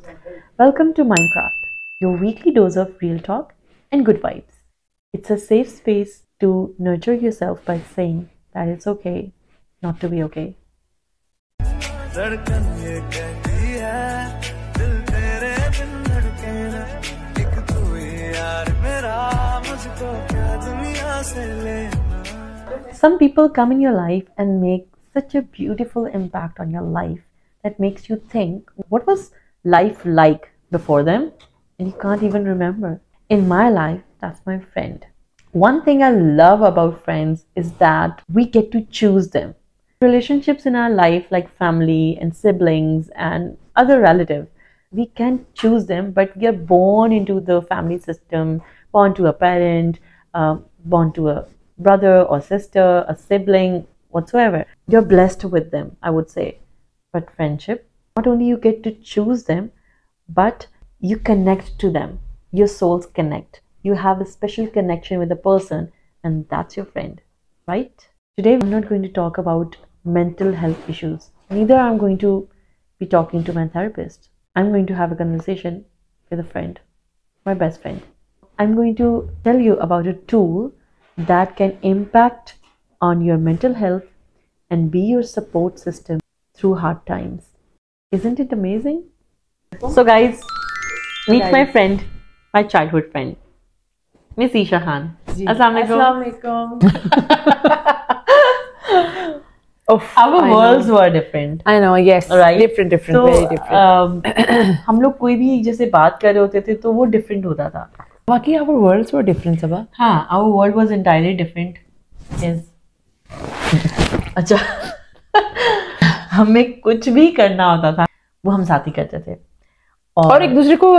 Welcome to Minecraft, your weekly dose of real talk and good vibes. It's a safe space to nurture yourself by saying that it's okay not to be okay. Some people come in your life and make such a beautiful impact on your life that makes you think, what was life like before them? And you can't even remember. In my life, that's my friend. One thing I love about friends is that we get to choose them. Relationships in our life, like family and siblings and other relatives, we can choose them, but we are born into the family system, born to a parent, born to a brother or sister, a sibling, whatsoever. You're blessed with them, I would say. But friendship, not only you get to choose them, but you connect to them. Your souls connect. You have a special connection with a person, and that's your friend, right? Today, I'm not going to talk about mental health issues. Neither I'm going to be talking to my therapist. I'm going to have a conversation with a friend, my best friend. I'm going to tell you about a tool that can impact on your mental health and be your support system through hard times. Isn't it amazing? So guys, meet my friend, my childhood friend, Miss Isha Khan. Assalamualaikum. Our worlds were different. I know, yes, right? Different, So, very different. हम लोग कोई भी जैसे बात कर रहे होते थे तो वो different होता था. बाकी our worlds were different, सबा. हाँ, our world was entirely different. Yes. अच्छा, हमें कुछ भी करना होता था, वो हम साथ ही करते थे. और एक दूसरे को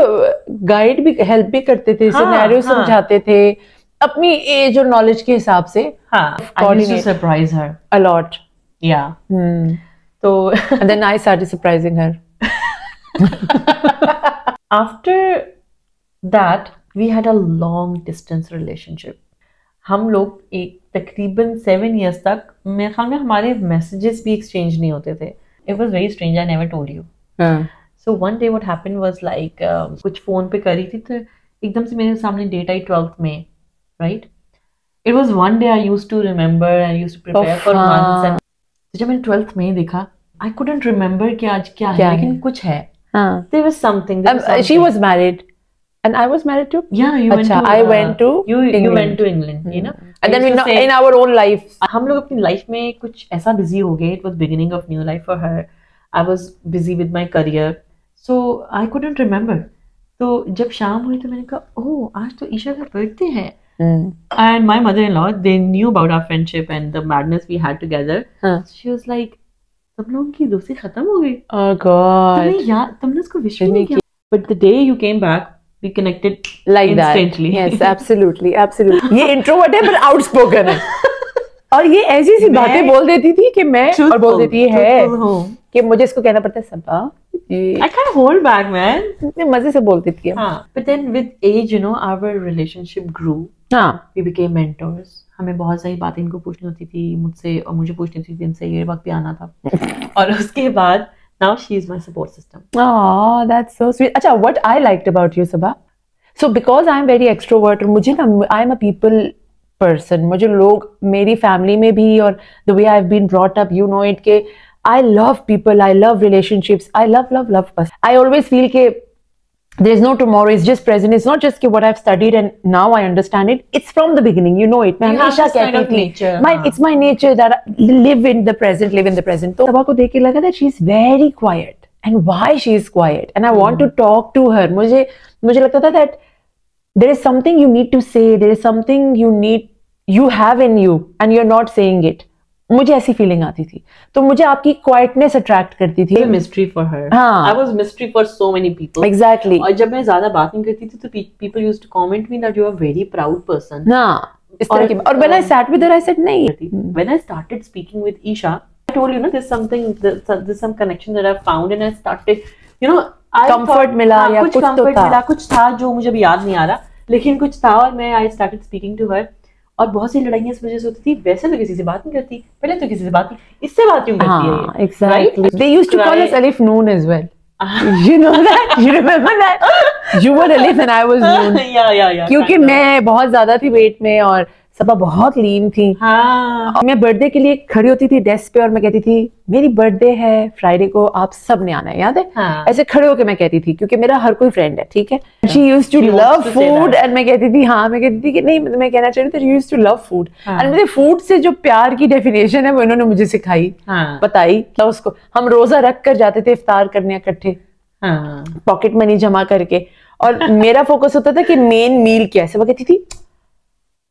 गाइड भी, हेल्प भी करते थे, सिनेरियो समझाते थे, अपनी एज और नॉलेज के हिसाब से. हाँ, I used to surprise her a lot. Yeah. So and then I started surprising her. After that, we had a long distance relationship. हम लोग एक तकरीबन 7 years तक मेरे ख्याल में हमारे messages भी exchange नहीं होते थे. It was very strange. I never told you. So one day what happened was like कुछ फोन पे करी थी तो एकदम से मेरे सामने डेट आई 12th में, right? It was one day I used to remember and I used to prepare for months. And जब मैंने 12th में देखा, I couldn't remember कि आज क्या है, लेकिन कुछ है. There was something. She was married. And I was married too. Yeah, you went to. I went to. You went to England, you know. And then in our own life. हम लोग अपनी life में कुछ ऐसा busy हो गए. It was beginning of new life for her. I was busy with my career, so I couldn't remember. तो जब शाम हुई तो मैंने कहा, oh, आज तो ईशा का birthday है. And my mother-in-law, they knew about our friendship and the madness we had together. She was like, तुम लोगों की दोस्ती खत्म हो गई. Oh God. तुमने उसको विश नहीं किया. But the day you came back, we connected like instantly. That. Yes, absolutely, absolutely. ये introvert है पर outspoken है. और ये ऐसी सी बातें बोल देती थी कि मैं और बोल देती है कि मुझे इसको कहना पड़ता है सबा. I can't hold back, man. मजे से बोलती थी. हाँ. But then with age, you know, our relationship grew. हाँ. We became mentors. हमें बहुत सारी बातें इनको पूछनी होती थी मुझसे और मुझे पूछनी थी इनसे. ये वक्त भी आना था. और उसके बाद now she is my support system. Oh, that's so sweet. अच्छा, what I liked about you, Sabha. So because I am very extrovert, मुझे ना, I am a people person. मुझे लोग मेरी family में भी और the way I've been brought up, you know it के I love people, I love relationships, I love. I always feel के there's no tomorrow, it's just present. It's not just what I've studied and now I understand it. It's from the beginning, you know it. मैं हमेशा कहती थी, it's my nature that I live in the present. तो सबा को देख के लगा that she's very quiet and why she is quiet and I want to talk to her. मुझे लगता था that there is something you need to say, there is something you have in you and you're not saying it. मुझे ऐसी feeling आती थी तो मुझे आपकी क्वाइटनेस अट्रैक्ट करती थी. Mystery for her. हाँ. I was mystery for so many people. Exactly. और जब मैं ज्यादा बात नहीं करती थी तो people used to comment me that you are a very proud person. हाँ. इस तरह की. और when I sat with her, I said नहीं. When I started speaking with Isha, I told you, there's some connection that I found and I started, you know, comfort मिला या कुछ तो था. कुछ था जो मुझे भी याद नहीं आ रहा, लेकिन कुछ था और मैं I started speaking to her. और बहुत सी लड़ाइयाँ इस वजह से होती थी. वैसे तो किसी से बात नहीं करती, पहले तो किसी से बात नहीं, इससे बात क्यों करती है? Exactly. They used to call us Alif Noon as well. You know that? You remember that? You were 11 and I was noon. Yeah. क्योंकि मैं बहुत ज्यादा थी वेट में और सबा बहुत लीन थी। हाँ. और मैं बर्थडे के लिए खड़ी होती थी डेस्क पे और मैं कहती थी मेरी बर्थडे है फ्राइडे को, आप सब ने आना है, याद है? हाँ. ऐसे खड़े होके मैं कहती थी क्योंकि मेरा हर कोई फ्रेंड है, ठीक है? She used to love food and मैं कहती थी हाँ, मैं कहती थी कि नहीं, मैं कहना चाह रही थी she used to love food and मुझे फूड से जो प्यार की डेफिनेशन है वो इन्होंने मुझे सिखाई, बताई। क्या उसको हम रोजा रख कर जाते थे इफ्तार करने इकट्ठे, पॉकेट मनी जमा करके, और मेरा फोकस होता था कि मेन मील क्या है। वो कहती थी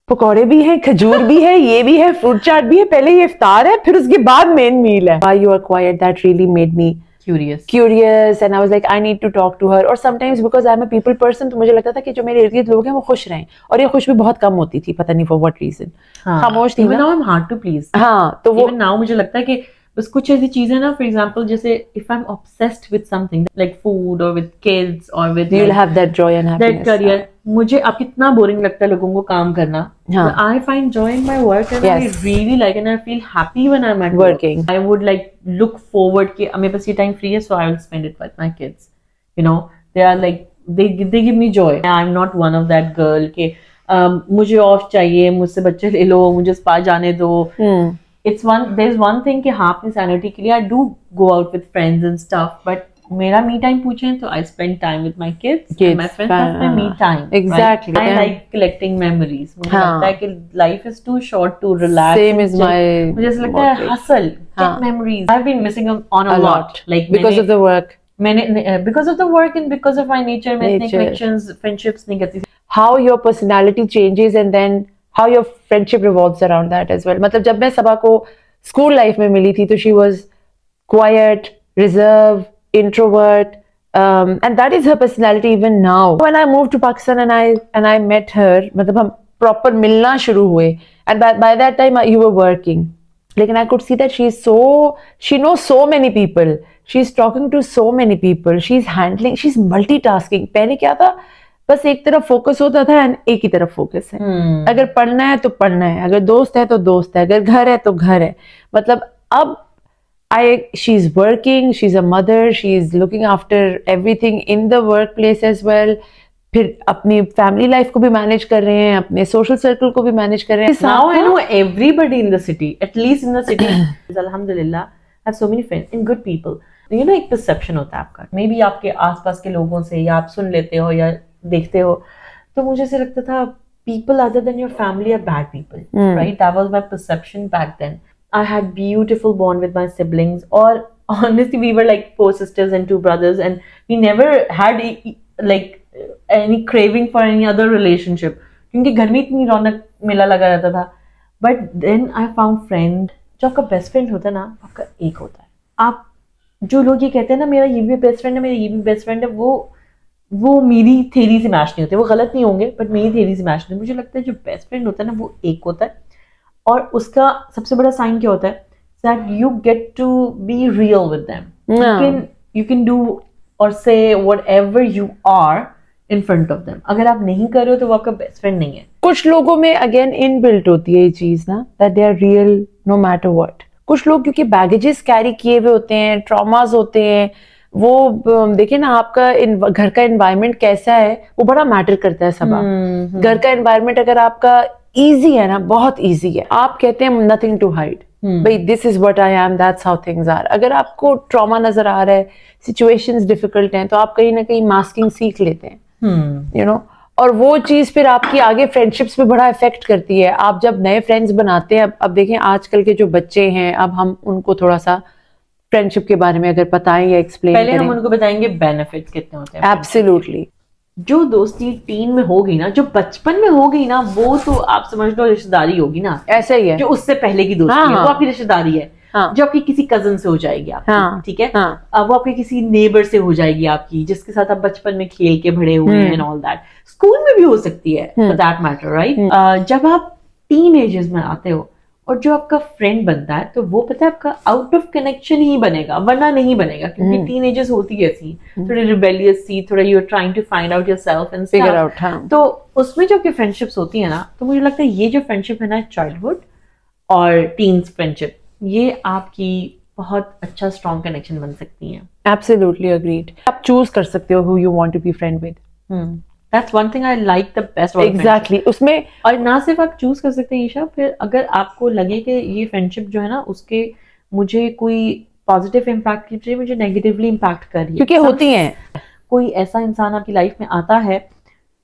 पकौड़े भी हैं, खजूर भी है, ये भी है, फ्रूट चाट भी है, पहले ये इफ्तार है फिर उसके बाद मेन मील है। Why you are quiet? That really made me curious and I was like I need to talk to her, or sometimes because I'm a people person तो मुझे लगता था कि जो मेरे इर्द-गिर्द लोग हैं वो खुश रहें, और ये खुश भी बहुत कम होती थी, पता नहीं for what reason। खामोश थी। Even now I'm hard to please। हाँ, तो वो even now मुझे लगता है कि बस कुछ ऐसी चीजें ना, for example जैसे if I'm obsessed with something like food or with kids or with you'll have that joy and happiness, that career, मुझे अब कितना बोरिंग लगता है लोगों को काम करना। I find joy in my work and I really like and I feel happy when I'm at working. I would like look forward कि मेरे पास ये टाइम फ्री है, so I will spend it with my kids. You know, they are like they give me joy. I'm not one of that girl कि मुझे of चाहिए, मुझसे बच्चे ले लो, मुझे स्पा जाने दो। There's one thing कि हाँ अपनी sanity के लिए I do go out with friends and stuff, but मेरा me time पूछें तो I spend time with my kids and my friends have my me time. Exactly. Right? I like collecting memories. मुझे लगता है कि life is too short to relax. Same is my मुझे ऐसा लगता है hustle, get memories. I've been missing on a lot. Like because of the work. Because of the work and because of my nature, मैं इतने connections, friendships नहीं करती थी। How your personality changes and then how your friendship revolves around that as well. मतलब जब मैं सबा को school life में मिली थी तो she was quiet, reserved, introvert, and that is her personality even now. When I moved to Pakistan and I met her, मतलब हम proper मिलना शुरू हुए, and by that time you were working. लेकिन I could see that she knows so many people. She's talking to so many people. She's multitasking. पहले क्या था, बस एक तरफ फोकस होता था एंड एक ही तरफ फोकस है। अगर पढ़ना है तो पढ़ना है, अगर दोस्त है तो दोस्त है, अगर घर है तो घर है। मतलब अब she's working, she's a mother, she's looking after everything in the workplace as well. फिर अपनी फैमिली लाइफ को भी मैनेज कर रहे हैं, अपने सोशल सर्कल को भी मैनेज कर रहे हैं। Now I know everybody in the city, at least in the city. Alhamdulillah, I have so many friends and good people. You know, एक perception होता है आपका, मे बी आपके आसपास के लोगों से, या आप सुन लेते हो या देखते हो, तो मुझे ऐसे लगता था people other than your family are bad people, right? That was my perception back then. I had beautiful bond with my siblings, or honestly we were like 4 sisters and 2 brothers and we never had like any craving for any other relationship क्योंकि घर में इतनी रौनक मेला लगा रहता था। But then I found friend, जो आपका best friend होता है ना, आपका एक होता है। आप जो लोग ये कहते हैं ना मेरा ये भी बेस्ट फ्रेंड है, मेरा ये भी बेस्ट फ्रेंड है, वो मेरी थेरी से मैच नहीं होते, वो गलत नहीं होंगे बट मेरी थेरी से मैच नहीं। मुझे लगता है जो बेस्ट फ्रेंड होता है ना वो एक होता है, और उसका सबसे बड़ा साइन क्या होता है, that you get to be real with them. You can do or say whatever you are in front of them. अगर आप नहीं कर रहे हो तो वो आपका बेस्ट फ्रेंड नहीं है। कुछ लोगों में अगेन इनबिल्ट होती है ये चीज ना, that they are real no matter what. कुछ लोग क्योंकि बैगेजेस कैरी किए हुए होते हैं, ट्रॉमास होते हैं, वो देखिए ना आपका घर का एनवायरनमेंट कैसा है वो बड़ा मैटर करता है सब। घर का एनवायरनमेंट अगर आपका इजी है ना, बहुत इजी है, आप कहते हैं नथिंग टू हाइड, भाई this is what I am, that's how things are. अगर आपको ट्रॉमा नजर आ रहा है, सिचुएशंस डिफिकल्ट हैं, तो आप कहीं ना कहीं मास्किंग सीख लेते हैं, यू नो, और वो चीज फिर आपकी आगे फ्रेंडशिप्स पे बड़ा इफेक्ट करती है। आप जब नए फ्रेंड्स बनाते हैं, अब देखें आजकल के जो बच्चे हैं, अब हम उनको थोड़ा सा फ्रेंडशिप के बारे में अगर बताएं या एक्सप्लेन करें। पहले हम उनको बताएंगे बेनिफिट्स कितने होते हैं। एब्सोल्युटली। जो दोस्ती टीन में हो गई ना, जो बचपन में हो गई ना, वो तो आप समझ लो रिश्तेदारी होगी ना, ऐसा ही है। जो उससे पहले की दोस्ती है वो आपकी रिश्तेदारी है। जो आपकी किसी कजन से हो जाएगी आपकी, ठीक है, वो आपके किसी नेबर से हो जाएगी आपकी, जिसके साथ आप बचपन में खेल के बड़े हुए हैं, ऑल दैट। स्कूल में भी हो सकती है फॉर दैट मैटर, राइट। जब आप टीन एजेस में आते हो और जो आपका फ्रेंड बनता है, तो वो पता है आपका आउट ऑफ कनेक्शन ही बनेगा, वरना नहीं बनेगा, क्योंकि टीन एजेस होती है ऐसी, थोड़ी रिबेलियस सी, थोड़ा you are trying to find out yourself and figure out. तो उसमें जो आपकी फ्रेंडशिप्स होती है ना, तो मुझे लगता है ये जो फ्रेंडशिप है ना, चाइल्डहुड और टीन्स फ्रेंडशिप, ये आपकी बहुत अच्छा स्ट्रॉन्ग कनेक्शन बन सकती है। Absolutely agreed. आप choose कर सकते हो who you want to be friend with. That's one thing I like the best about Exactly. उसमें और ना सिर्फ आप चूज कर सकते हैं ईशा, फिर अगर आपको लगे कि ये फ्रेंडशिप जो है ना उसके मुझे कोई पॉजिटिव इम्पैक्ट की बजाय मुझे नेगेटिवली इम्पैक्ट कर रही है, क्योंकि होती हैं, कोई ऐसा इंसान आपकी लाइफ में आता है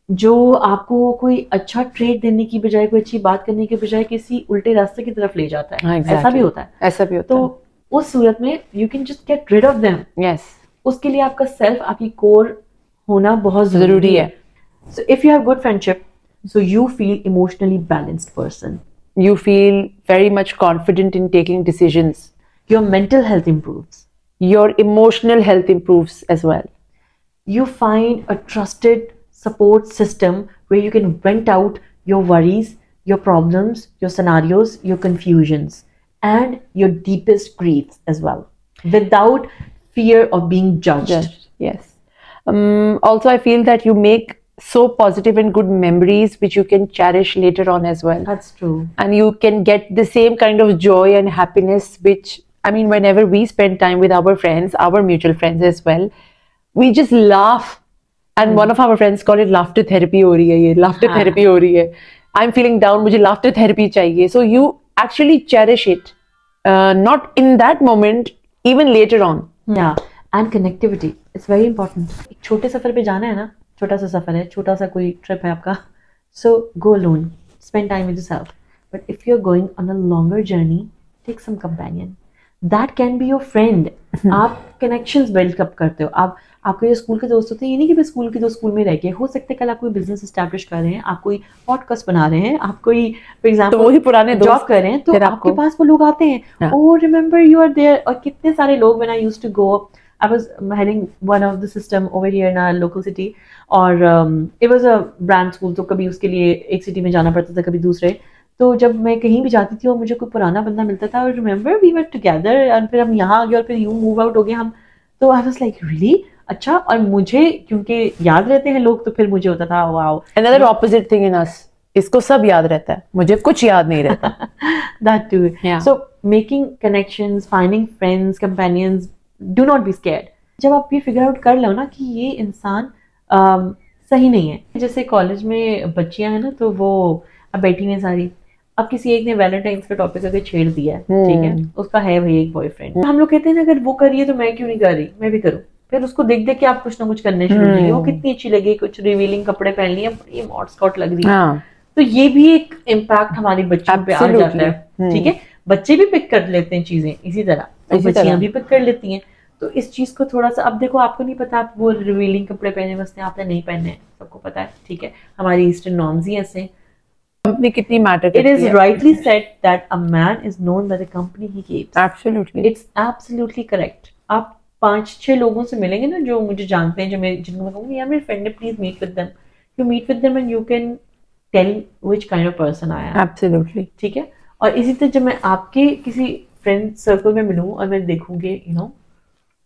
जो आपको कोई अच्छा ट्रेड देने की बजाय, कोई अच्छी बात करने की बजाय किसी उल्टे रास्ते की तरफ ले जाता है. exactly. ऐसा भी होता है. ऐसा भी होता है. तो उस सूरत में you can just get rid of them. Yes, उसके लिए आपका सेल्फ, आपकी कोर होना बहुत जरूरी है. So if you have good friendship, so you feel emotionally balanced person. You feel very much confident in taking decisions. Your mental health improves. Your emotional health improves as well. You find a trusted support system where you can vent out your worries, your problems, your scenarios, your confusions, and your deepest griefs as well, without fear of being judged. Yes. Also, I feel that you make so positive and good memories which you can cherish later on as well. That's true. And you can get the same kind of joy and happiness which, I mean, whenever we spend time with our friends, our mutual friends as well, we just laugh. And one of our friends called it laughter therapy ho rahi hai, ye laughter therapy ho rahi hai. I'm feeling down, mujhe laughter therapy chahiye. So you actually cherish it, not in that moment, even later on. Yeah, and connectivity. It's very important. एक छोटे सफर पे जाना है ना, छोटा सा सफर है, छोटा सा कोई ट्रिप है आपका, so go alone, spend time with yourself. But if you're going on a longer journey, take some companion. That can be your friend. आप connections build up करते हो. आपके जो स्कूल के दोस्त होते हैं, ये नहीं कि बस स्कूल के दोस्त स्कूल में रह गए, हो सकता है कल आप कोई बिजनेस एस्टैब्लिश कर रहे हैं, आप कोई पॉडकास्ट बना रहे हैं, आप कोई फॉर एग्जांपल वही पुराने जॉब कर रहे हैं, तो आपके पास वो लोग आते हैं, oh remember you are there. और कितने सारे लोग, when I used to go, I was heading one of the system over here in our local city, और it was a brand school, तो कभी उसके लिए एक सिटी में जाना पड़ता था, कभी दूसरे. तो जब मैं कहीं भी जाती थी और मुझे कोई पुराना बंदा मिलता था, और रिमेंबर वी वर टुगेदर, और फिर हम यहाँ आ गए और फिर यूं मूव आउट हो गए हम. तो आई वाज लाइक रियली अच्छा. और मुझे क्योंकि याद रहते हैं लोग, तो फिर मुझे होता था wow. Another opposite thing in us, इसको सब याद रहता है, मुझे कुछ याद नहीं रहता. That too. Yeah. So making connections, finding friends, companions, do not be scared. जब आप ये फिगर आउट कर लो ना कि ये इंसान सही नहीं है, जैसे कॉलेज में बच्चियां हैं ना, तो वो अब बैठी हुई सारी, अब किसी एक ने वैलेंटाइंस का टॉपिक अगर छेड़ दिया है, ठीक है, उसका है भाई एक बॉयफ्रेंड, हम लोग कहते हैं ना अगर वो कर रही है तो मैं क्यों नहीं कर रही, मैं भी करूँ. फिर उसको देख देख के आप कुछ ना कुछ करने शुरू करिए. वो कितनी अच्छी लगी, कुछ रिवीलिंग कपड़े पहन लिए, बड़ी मॉड स्कॉट लग रही है, तो ये भी एक इम्पैक्ट हमारे बच्चों पे आ जाता है. ठीक है, बच्चे भी पिक कर लेते हैं चीजें इसी तरह, बच्चियां भी पिक कर लेती हैं. तो इस चीज को थोड़ा सा, अब देखो आपको नहीं पता आप वो रिवीलिंग कपड़े पहने बसते हैं, आपने नहीं पहने हैं, सबको पता है, ठीक है, हमारी ईस्टर्न नॉर्म्स ही ऐसे. कंपनी कितनी मैटर करती है. It is rightly said that a man is known by the company he keeps. Absolutely. It's absolutely correct. आप 5-6 लोगों से मिलेंगे ना जो मुझे जानते हैं, जो मैं जिनको मैं कहूँगी यार मेरे फ्रेंड है, please meet with them. You meet with them and you can tell which kind of person I am. Absolutely. ठीक है. और इसी तरह जब मैं आपके किसी फ्रेंड सर्कल में मिलूं और मैं देखूंगी, you know,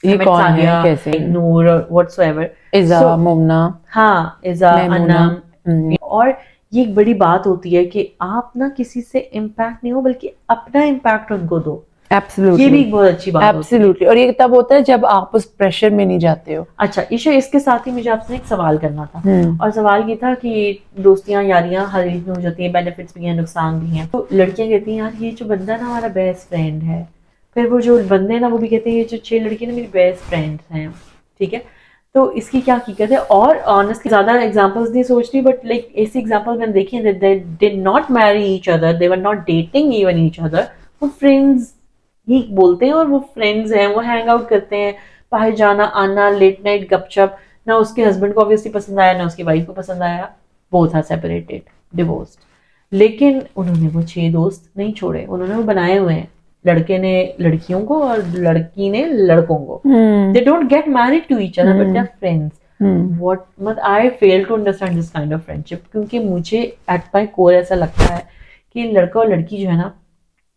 ये कौन है, कैसे, नूर और whatsoever, इज़ा, मुमना, हाँ इज़ा, अनम, और ये एक बड़ी बात होती है कि आप ना किसी से इम्पैक्ट नहीं हो, बल्कि अपना इम्पैक्ट उनको दो. Absolutely. ये भी एक बहुत अच्छी बात होती है. Absolutely. और ये तब होता है जब आप उस प्रेशर में नहीं जाते हो. अच्छा ईशा, इसके साथ ही मुझे आपसे एक सवाल करना था, और सवाल ये था कि दोस्तियां यारियां हर एज में हो जाती है, बेनिफिट्स भी हैं, नुकसान भी हैं. तो लड़कियां कहती हैं यार ये जो बंदा ना हमारा बेस्ट फ्रेंड है, फिर वो जो बंदे हैं ना वो भी कहते हैं ये जो 6 लड़कियां ना मेरी बेस्ट फ्रेंड्स हैं. ठीक है, तो इसकी क्या हकीकत है? और ऑनेस्टली ज्यादा एग्जांपल्स नहीं सोच रही, बट लाइक ऐसी एग्जांपल्स मैंने देखी हैं, they did not marry each other, they were not dating even each other, वो फ्रेंड्स ही बोलते हैं और वो फ्रेंड्स हैं, वो हैंग आउट करते हैं, बाहर जाना आना, लेट नाइट गपशप. ना उसके हस्बैंड को ऑब्वियसली पसंद आया, ना उसकी वाइफ को पसंद आया, बोथ आर सेपरेटेड, डिवोर्स्ड. लेकिन उन्होंने वो 6 दोस्त नहीं छोड़े, उन्होंने वो बनाए हुए हैं. लड़के ने लड़कियों को और लड़की ने लड़कों को. They don't get married to each other but they are friends. What मत I fail to understand this kind of friendship, क्योंकि मुझे एट माय कोर ऐसा लगता है कि लड़का और लड़की जो है ना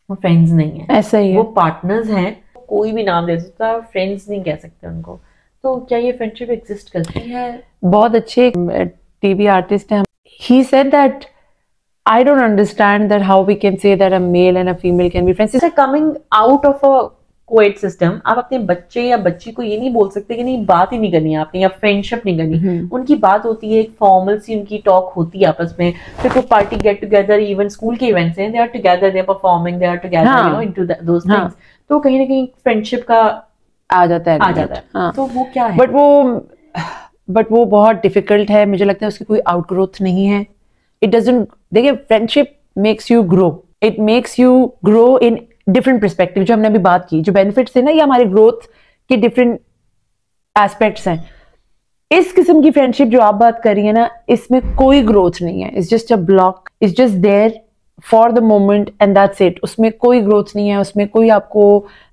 वो फ्रेंड्स नहीं है, ऐसा ही है, वो पार्टनर्स हैं. कोई भी नाम दे सकता है, फ्रेंड्स नहीं कह सकते उनको. तो क्या ये फ्रेंडशिप एग्जिस्ट करती है? बहुत अच्छे टीवी आर्टिस्ट हैं. He said that I don't understand that how we can say that a male and a female can be friends. It's like coming out of a coed system, आप अपने बच्चे या बच्ची को ये नहीं बोल सकते कि नहीं बात ही नहीं करनी है आपने या फ्रेंडशिप नहीं करनी। उनकी बात होती है, एक फॉर्मल सी उनकी टॉक होती है आपस में, फिर कोई party get together, even school के इवेंट्स हैं, they are together, they are performing, they are together, you know, into those things. तो कहीं ना कहीं फ्रेंडशिप का आ जाता है। तो वो क्या है? बट वो बहुत डिफिकल्ट है, मुझे लगता है उसकी कोई आउटग्रोथ नहीं है। इट डजंट, देखिए friendship makes you grow, it makes you grow in different perspective. जो हमने अभी बात की, जो बेनिफिट्स है ना, ये हमारे ग्रोथ के डिफरेंट एस्पेक्ट्स हैं। इस किस्म की फ्रेंडशिप जो आप बात कर रही है ना, इसमें कोई ग्रोथ नहीं है, it's just a block, it's just there for the moment and that's it. उसमें कोई ग्रोथ नहीं है, उसमें कोई आपको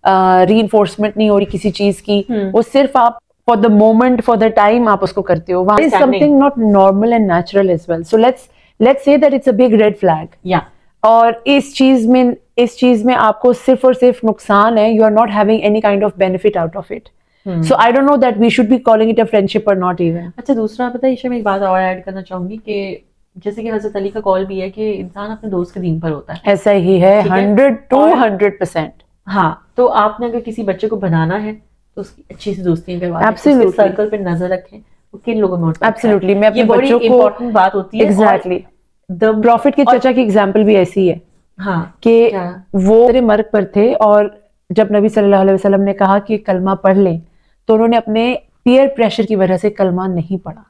रीइंफोर्समेंट नहीं हो रही किसी चीज की, वो सिर्फ आप for the moment, for the time आप उसको करते हो। वहां is something not normal and natural as well. So let's say that it's a big red flag. या और इस चीज में आपको सिर्फ और सिर्फ नुकसान है, you are not having any kind of benefit out of it. So I don't know that we should be calling it a friendship और नॉट इवन। अच्छा, दूसरा पता है ईशा, मैं एक बात और ऐड करना चाहूंगी कि जैसे कि हजरत अली का कॉल भी है कि इंसान अपने दोस्त के दीन पर होता है। ऐसा ही है, 100% हाँ, तो आपने अगर किसी बच्चे को बनाना है तो उसकी अच्छी सी दोस्तियां करवा, Absolutely. सर्कल पे नजर रखें वो किन लोगों में होता है। एब्सोल्युटली, मैं अपने ये बड़ी बच्चों को इंपॉर्टेंट बात होती है। एग्जैक्टली, द प्रॉफिट के चचा की एग्जांपल भी ऐसी है। हाँ, कि वो मेरे मर्ग पर थे और जब नबी सल्लल्लाहु अलैहि वसल्लम ने कहा कि कलमा पढ़ लें, तो उन्होंने अपने पीयर प्रेशर की वजह से कलमा नहीं पढ़ा।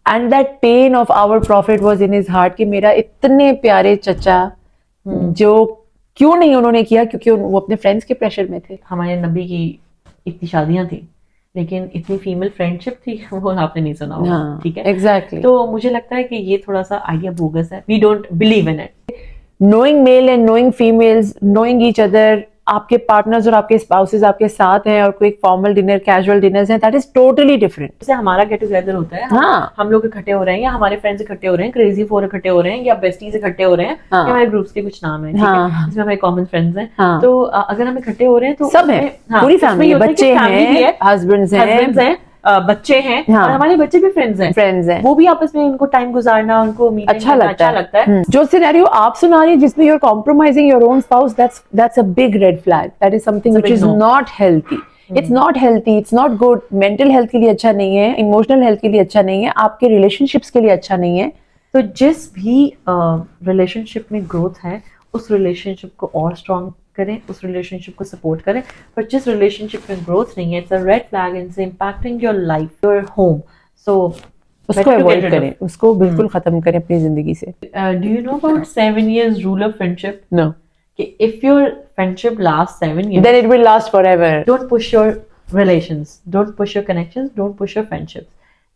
And that pain of our profit was in his heart कि मेरा इतने प्यारे चचा जो क्यों नहीं उन्होंने किया, क्योंकि वो अपने फ्रेंड्स के प्रेशर में थे। हमारे नबी की इतनी शादियां थी लेकिन इतनी फीमेल फ्रेंडशिप थी वो आपने नहीं सुना होगा। ठीक है, एग्जैक्टली। तो मुझे लगता है कि ये थोड़ा सा आइडिया बोगस है, we don't believe in it. Knowing male and knowing females, knowing each other, आपके पार्टनर्स और आपके स्पाउसेस आपके साथ हैं और कोई फॉर्मल डिनर, कैजुअल डिनर्स हैं, दैट इज टोटली डिफरेंट। जैसे हमारा गेट टुगेदर होता है, हम लोग इकट्ठे हो रहे हैं या हमारे फ्रेंड्स इकट्ठे हो रहे हैं, क्रेजी फोर इकट्ठे हो रहे हैं या बेस्टीज इकट्ठे हो रहे हैं, या हमारे ग्रुप्स के कुछ नाम है, इसमें हमारे कॉमन फ्रेंड्स हैं। तो अगर हम इकट्ठे हो रहे हैं तो सब है, पूरी फैमिली, बच्चे हैं, हस्बैंड्स हैं, बच्चे हैं, और हमारे बच्चे भी फ्रेंड्स हैं, वो भी आपस में उनको टाइम गुजारना, उनको अच्छा लगता है। जो सिनेरियो आप सुना रही है जिसमें you are compromising your own spouse, that's a big red flag, that is something which is not healthy. It's not healthy, it's not good. Mental health के लिए अच्छा नहीं है, इमोशनल हेल्थ के लिए अच्छा नहीं है, आपके रिलेशनशिप्स के लिए अच्छा नहीं है। तो जिस भी रिलेशनशिप में ग्रोथ है उस रिलेशनशिप को और स्ट्रॉन्ग करें, उस रिलेशनशिप को सपोर्ट करें। पर जिस रिलेशनशिप में ग्रोथ नहीं है, it's a red flag and it's impacting your life, your home. So उसको अवॉइड करें, उसको बिल्कुल खत्म करें अपनी जिंदगी से। Do you know about 7 years rule of friendship? No. कि if your friendship last 7 years, then it will last forever. Don't push your relations, don't push your connections, don't push your friendships.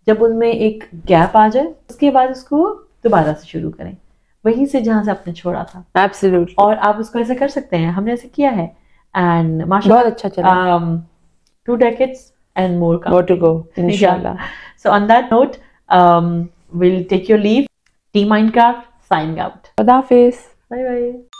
जब उनमें एक gap आ जाए उसके बाद उसको दोबारा से शुरू करें, वहीं से जहां से आपने छोड़ा था। Absolutely. और आप उसको ऐसे कर सकते हैं, हमने ऐसे किया है एंड माशाल्लाह बहुत अच्छा चला। 2 decades and more to go, inshallah. So on that note, we'll take your leave. Team Minecraft signing out. Khuda Hafiz. Bye bye.